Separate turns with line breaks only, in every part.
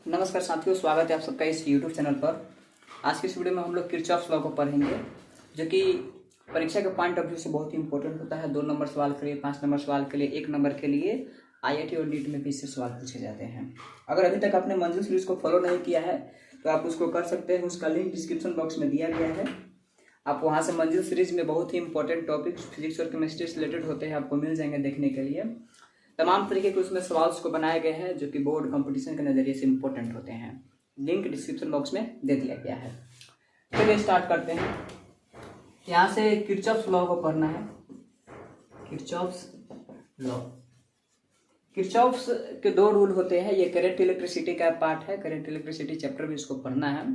नमस्कार साथियों, स्वागत है आप सबका इस YouTube चैनल पर। आज की इस वीडियो में हम लोग किरचॉफ लॉ को पढ़ेंगे, जो कि परीक्षा के पॉइंट ऑफ व्यू से बहुत ही इंपॉर्टेंट होता है। 2 नंबर सवाल के लिए, 5 नंबर सवाल के लिए, 1 नंबर के लिए IIT और नीट में भी इससे सवाल पूछे जाते हैं। अगर अभी तक आपने मंजिल सीरीज को फॉलो नहीं किया है तो आप उसको कर सकते हैं। उसका लिंक डिस्क्रिप्शन बॉक्स में दिया गया है। आप वहाँ से मंजिल सीरीज में बहुत ही इंपॉर्टेंट टॉपिक्स फिजिक्स और केमिस्ट्री से रिलेटेड होते हैं, आपको मिल जाएंगे देखने के लिए। तमाम तरीके के उसमें सवाल को बनाए गए हैं जो कि बोर्ड कंपटीशन के नज़रिए से इम्पोर्टेंट होते हैं। लिंक डिस्क्रिप्शन बॉक्स में दे दिया गया है। चलिए स्टार्ट करते हैं। यहाँ से किरचॉफ्स लॉ को पढ़ना है। किरचॉफ्स लॉ, किरचॉफ्स के 2 रूल होते हैं। ये करंट इलेक्ट्रिसिटी का पार्ट है, करंट इलेक्ट्रिसिटी चैप्टर भी इसको पढ़ना है,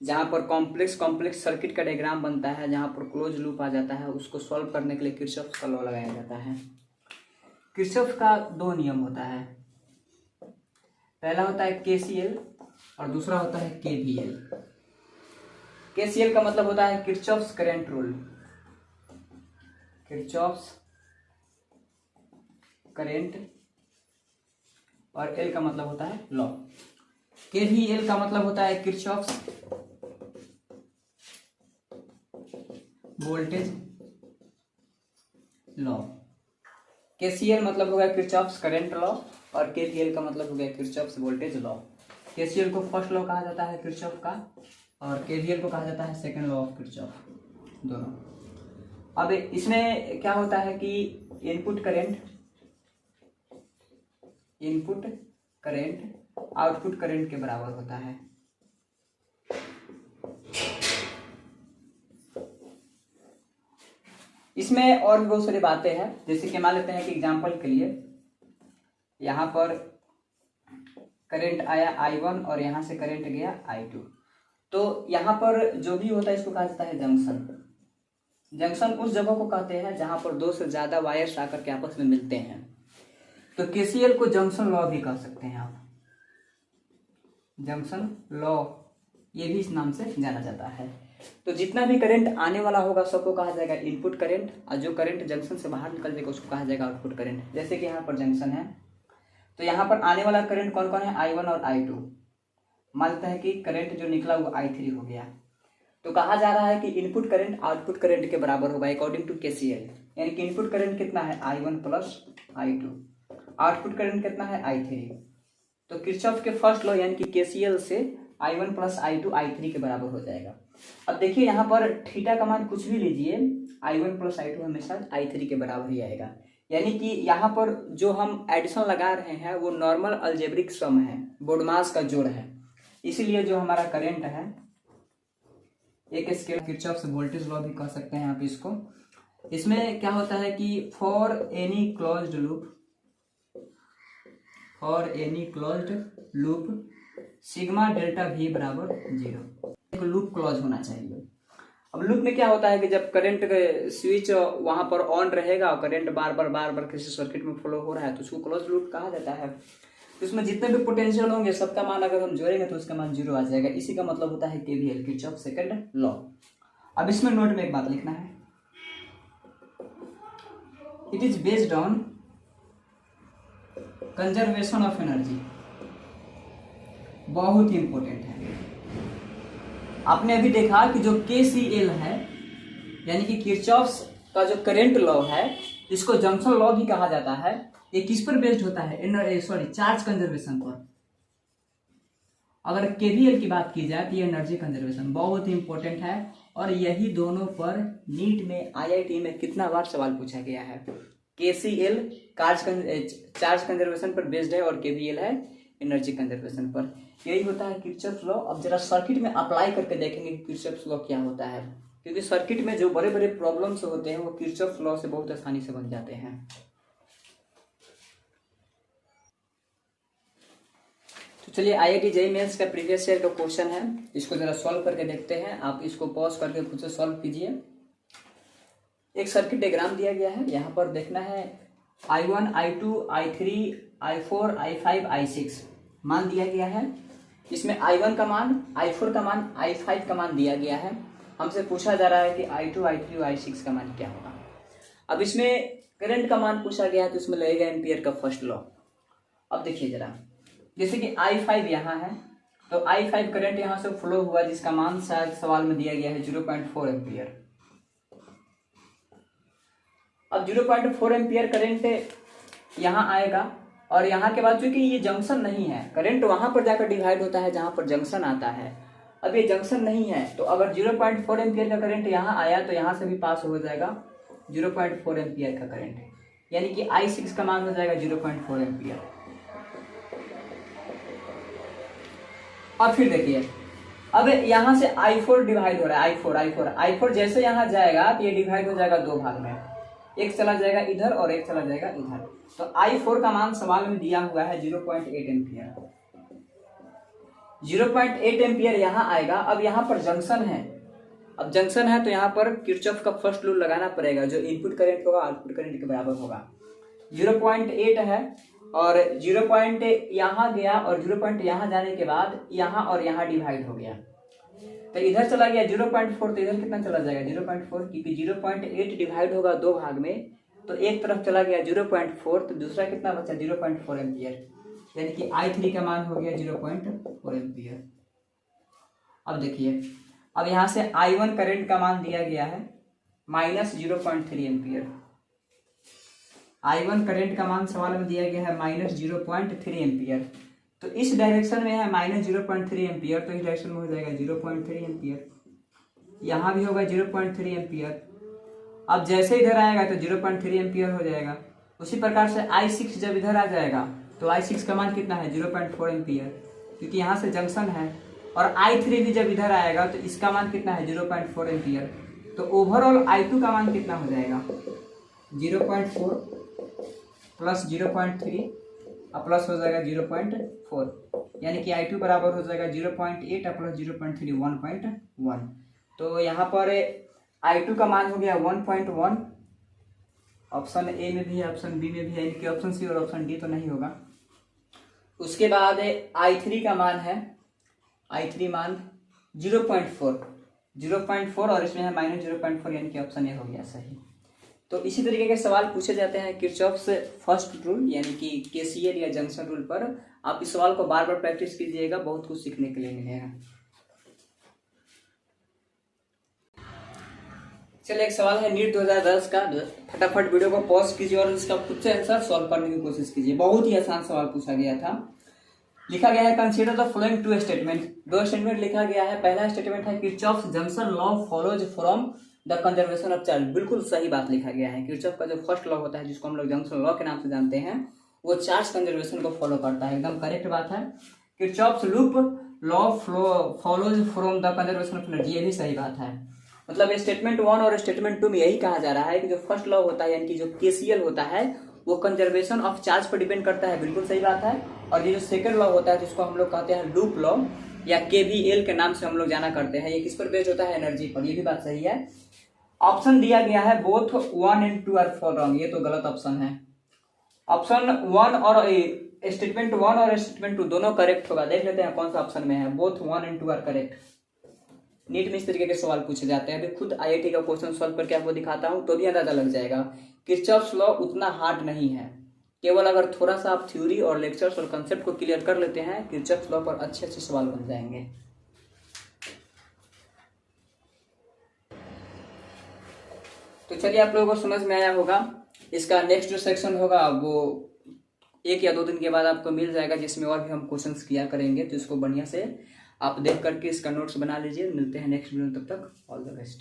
जहाँ पर कॉम्प्लेक्स सर्किट का डायग्राम बनता है, जहाँ पर क्लोज लूप आ जाता है। उसको सॉल्व करने के लिए किरचॉफ्स का लॉ लगाया जाता है। किरचॉफ का 2 नियम होता है। पहला होता है KCL और दूसरा होता है KVL। KCL का मतलब होता है Kirchhoff's current rule, Kirchhoff's current, और L का मतलब होता है लॉ। KVL का मतलब होता है किरचॉफ्स वोल्टेज लॉ। KCL मतलब हो गया किरचॉफ्स करंट लॉ और KVL का मतलब हो गया किरचॉफ्स वोल्टेज लॉ। KCL को फर्स्ट लॉ कहा जाता है किरचॉफ का, और KVL को कहा जाता है सेकंड लॉ ऑफ किरचॉफ, दोनों। अब इसमें क्या होता है कि इनपुट करंट आउटपुट करंट के बराबर होता है। इसमें और भी बहुत सारी बातें हैं, जैसे कि मान लेते हैं कि एग्जांपल के लिए यहाँ पर करंट आया I1 और यहाँ से करंट गया I2। तो यहाँ पर जो भी होता है इसको कहा जाता है जंक्शन। जंक्शन उस जगह को कहते हैं जहाँ पर 2 से ज़्यादा वायर्स आकर के आपस में मिलते हैं। तो KCL को जंक्शन लॉ भी कह सकते हैं आप, जंक्शन लॉ, ये भी इस नाम से जाना जाता है। तो जितना भी करंट आने वाला होगा सबको कहा जाएगा इनपुट करंट, और जो करंट जंक्शन से बाहर निकल जाएगा उसको कहा जाएगा आउटपुट करंट। जैसे कि यहाँ पर जंक्शन है, तो यहाँ पर आने वाला करंट कौन कौन है, I1 और I2। मान लेते हैं कि करंट जो निकला वो I3 हो गया, तो कहा जा रहा है कि इनपुट करंट आउटपुट करंट के बराबर होगा अकॉर्डिंग टू KCL। यानी कि इनपुट करंट कितना है, I1 plus I2, output current कितना है, I3। तो किरचॉफ के फर्स्ट लॉ यानी कि KCL से I1 प्लस I2 I3 के बराबर हो जाएगा। अब देखिए यहाँ पर थीटा का मान कुछ भी लीजिए, I1 प्लस I2 हमेशा I3 के बराबर ही आएगा। यानी कि यहाँ पर जो हम एडिशन लगा रहे हैं वो नॉर्मल अलजेब्रिक सम है, बोडमास का जोड़ है। इसीलिए जो हमारा करंट है एक स्केल, किरचॉफ से वोल्टेज लॉ भी कह सकते हैं आप इसको। इसमें क्या होता है कि for any closed loop sigma delta V बराबर 0। एक लूप क्लोज होना चाहिए। अब लूप में क्या होता है कि जब करंट का स्विच वहां पर ऑन रहेगा और करंट बार बार किसी सर्किट में फ्लो हो रहा है तो उसको क्लोज लूप कहा जाता है। तो उसमें जितने भी पोटेंशियल होंगे सबका मान अगर हम जोड़ेंगे तो उसका मान 0 आ जाएगा। इसी का मतलब होता है KVL, किरचॉफ सेकंड लॉ। अब इसमें नोट में एक बात लिखना है, it is based on conservation of energy. बहुत ही इंपॉर्टेंट है। आपने अभी देखा कि जो KCL है यानी कि किरचॉफ्स का जो करंट लॉ है, इसको जंक्शन लॉ भी कहा जाता है। ये किस पर बेस्ड होता है, चार्ज कंजर्वेशन पर। अगर KVL की बात की जाए तो ये एनर्जी कंजर्वेशन बहुत ही इंपॉर्टेंट है, और यही दोनों पर नीट में IIT में कितना बार सवाल पूछा गया है। KCL चार्ज कंजर्वेशन पर बेस्ड है और KVL है एनर्जी कंजर्वेशन पर। यही होता है किरचॉफ लॉ। अब जरा सर्किट में अप्लाई करके देखेंगे कि किरचॉफ लॉ क्या होता है, क्योंकि सर्किट में जो बड़े बड़े प्रॉब्लम्स होते हैं वो किरचॉफ लॉ से बहुत आसानी से बन जाते हैं। तो चलिए IIT JEE मेंस का प्रीवियस ईयर का क्वेश्चन है, इसको जरा सॉल्व करके देखते हैं। आप इसको पॉज करके खुद से सॉल्व कीजिए। एक सर्किट डायग्राम दिया गया है, यहाँ पर देखना है I1 I2 I3 I4 I5 I6 मान दिया गया है। इसमें I1 का मान, I4 का मान, I5 का मान दिया गया है। हमसे पूछा जा रहा है कि I2 I3 I6 का मान क्या होगा। अब इसमें करंट का मान पूछा गया है तो इसमें लगेगा एम्पियर का फर्स्ट लॉ। अब देखिए जरा, जैसे कि I5 यहाँ है, तो I5 करंट यहाँ से फ्लो हुआ जिसका मान शायद सवाल में दिया गया है 0.4 एम्पियर। अब 0.4 एम्पियर करंट यहाँ आएगा और यहाँ के बाद चूंकि ये जंक्शन नहीं है, करंट वहां पर जाकर डिवाइड होता है जहां पर जंक्शन आता है। अब ये जंक्शन नहीं है तो अगर 0.4 एम्पियर का करंट यहाँ आया तो यहाँ से भी पास हो जाएगा 0.4 एम्पियर का करंट, यानी कि I6 का मान हो जाएगा 0.4 एम्पियर। अब फिर देखिए, अब यहाँ से I4 डिवाइड हो रहा है, I4 जैसे यहाँ जाएगा तो ये डिवाइड हो जाएगा दो भाग में, एक चला जाएगा इधर और एक चला जाएगा इधर। तो I4 का मान सवाल में दिया हुआ है 0.8 एम्पियर। 0.8 एम्पियर यहाँ आएगा। अब यहाँ पर जंक्शन है, अब जंक्शन है तो यहाँ पर किरचॉफ का फर्स्ट लॉ लगाना पड़ेगा, जो इनपुट करंट होगा आउटपुट करंट के बराबर होगा। 0.8 है और 0 पॉइंट यहाँ गया और 0 पॉइंट यहाँ जाने के बाद यहाँ और यहाँ डिवाइड हो गया, तो इधर चला गया 0.4, तो इधर कितना चला जाएगा 0.4, क्योंकि 0.8 डिवाइड होगा दो भाग में, तो एक तरफ चला गया 0.4, तो दूसरा कितना बचा 0.4 एम्पियर, यानी कि I3 का मान हो गया 0.4 एम्पियर। अब देखिए, अब यहाँ से I1 करंट का मान दिया गया है -0.3 एम्पियर। I1 करंट का मान सवाल में दिया गया है -0.3 एम्पियर, तो इस डायरेक्शन में है -0.3 एम्पियर, तो इस डायरेक्शन में हो जाएगा 0.3 एम्पियर, यहाँ भी होगा 0.3 एम्पियर। अब जैसे इधर आएगा तो 0.3 एम्पियर हो जाएगा। उसी प्रकार से I6 जब इधर आ जाएगा तो I6 का मान कितना है 0.4 एम्पियर, क्योंकि यहाँ से जंक्शन है। और I3 भी जब इधर आएगा तो इसका मान कितना है 0.4 एम्पियर, तो ओवरऑल I2 का मान कितना हो जाएगा 0.4 प्लस 0.3 और प्लस हो जाएगा 0.4, यानी कि I2 बराबर हो जाएगा 0.8 प्लस 0.3 1.1। तो यहाँ पर I2 का मान हो गया 1.1। ऑप्शन ए में भी है, ऑप्शन बी में भी है, यानी कि ऑप्शन सी और ऑप्शन डी तो नहीं होगा। उसके बाद I3 का मान है, I3 मान 0.4 और इसमें है -0.4, यानी कि ऑप्शन ए हो गया सही। तो इसी तरीके के सवाल पूछे जाते हैं किरचॉफ से फर्स्ट रूल यानी कि KCL या जंक्शन रूल पर। आप इस सवाल को बार बार प्रैक्टिस कीजिएगा, बहुत कुछ सीखने के लिए मिलेगा। चलिए, एक सवाल है नीट 2010 का, फटाफट वीडियो को पॉज कीजिए और इसका खुद से आंसर सॉल्व करने की कोशिश कीजिए। बहुत ही आसान सवाल पूछा गया था। लिखा गया है consider the following two statement, दो स्टेटमेंट लिखा गया है। पहला स्टेटमेंट है Kirchhoff junction law follows from the conservation of charge, बिल्कुल सही बात लिखा गया है। किरचॉफ का जो फर्स्ट लॉ होता है जिसको हम लोग जंक्शन लॉ के नाम से जानते हैं, वो चार्ज कंजर्वेशन को फॉलो करता है, एकदम करेक्ट बात है। Kirchhoff's loop law follows from the conservation of energy, ये भी सही बात है। मतलब स्टेटमेंट 1 और स्टेटमेंट 2 में यही कहा जा रहा है कि जो फर्स्ट लॉ होता है यानी कि जो KCL होता है वो कंजर्वेशन ऑफ चार्ज पर डिपेंड करता है, बिल्कुल सही बात है। और ये जो सेकंड लॉ होता है जिसको हम लोग कहते हैं लूप लॉ या KVL के नाम से हम लोग जाना करते हैं, ये किस पर बेस्ड होता है एनर्जी पर, ये भी बात सही है। ऑप्शन दिया गया है both 1 and 2 are for wrong, ये तो गलत ऑप्शन है। ऑप्शन 1 और स्टेटमेंट 1 और स्टेटमेंट 2 दोनों करेक्ट होगा। देख लेते हैं कौन सा ऑप्शन में है, both 1 and 2 are correct. NEET में इस तरीके के सवाल पूछे जाते हैं। अभी खुद IIT का क्वेश्चन सॉल्व करके आपको दिखाता हूं तो भी अंदाजा लग जाएगा। किरचॉफ्स लॉ उतना हार्ड नहीं है, केवल अगर थोड़ा सा आप थ्योरी और लेक्चर्स और कंसेप्ट को क्लियर कर लेते हैं, किरचॉफ्स लॉ पर अच्छे अच्छे सवाल बन जाएंगे। तो चलिए, आप लोगों को समझ में आया होगा। इसका नेक्स्ट जो सेक्शन होगा वो 1 या 2 दिन के बाद आपको मिल जाएगा, जिसमें और भी हम क्वेश्चंस किया करेंगे। तो इसको बढ़िया से आप देख करके इसका नोट्स बना लीजिए। मिलते हैं नेक्स्ट वीडियो में, तब तक ऑल द बेस्ट।